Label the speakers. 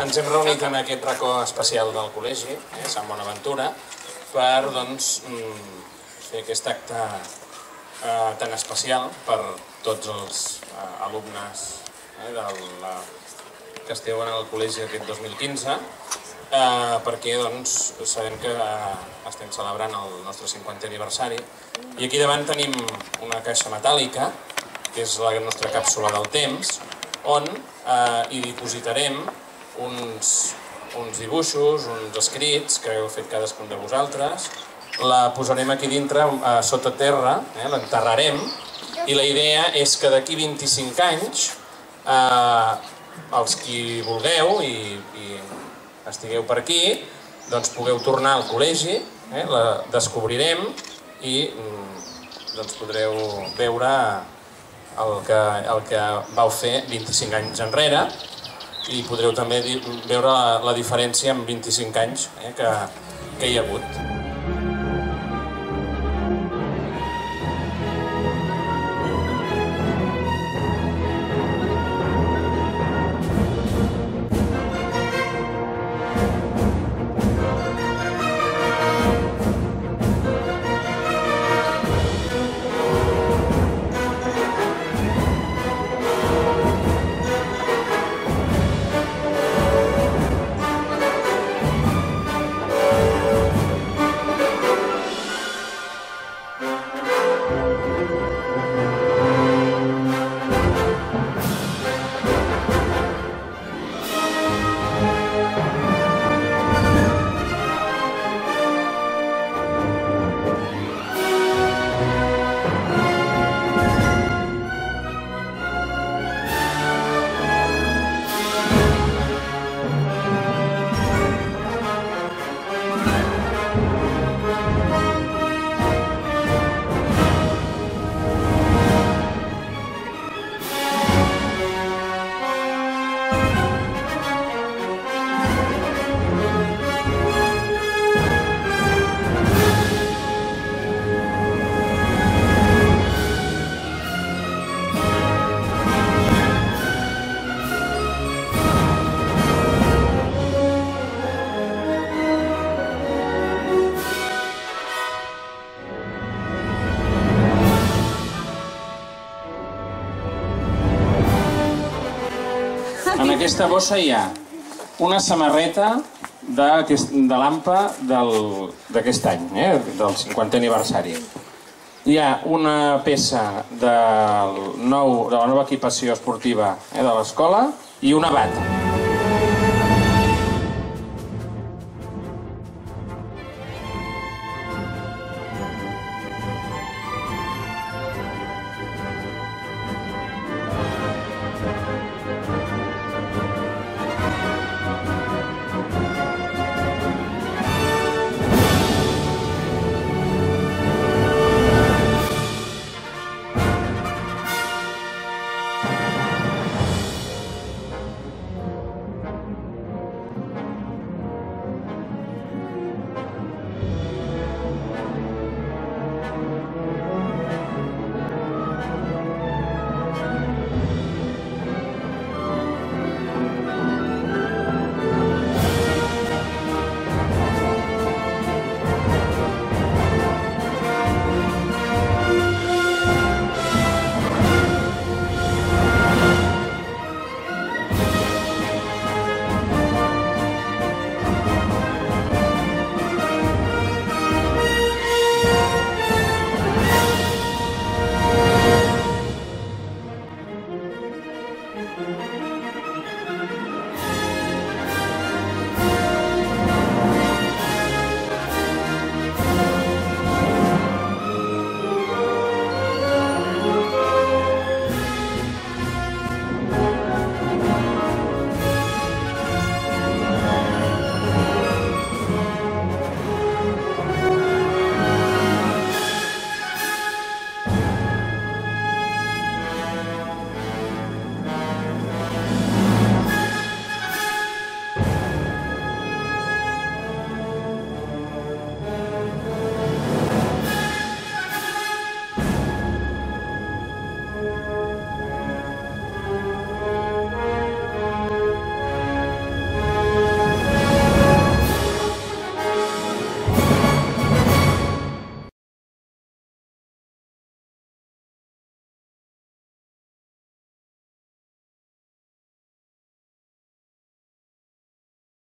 Speaker 1: Ens hem reunit en aquest racó especial del col·legi, Sant Bonaventura, per fer aquest acte tan especial per tots els alumnes que esteu en el col·legi aquest 2015, perquè sabem que estem celebrant el nostre 50è aniversari i aquí davant tenim una caixa metàl·lica, que és la nostra càpsula del temps, on hi dipositarem uns dibuixos, uns escrits que heu fet cadascun de vosaltres. La posarem aquí dintre, sota terra, l'enterrarem, i la idea és que d'aquí 25 anys els qui vulgueu i estigueu per aquí, doncs pugueu tornar al col·legi, la descobrirem i podreu veure el que vau fer 25 anys enrere i podreu també veure la diferència en 25 anys que hi ha hagut. En aquesta bossa hi ha una samarreta de l'AMPA d'aquest any, del 50è aniversari. Hi ha una peça de la nova equipació esportiva de l'escola i una bata.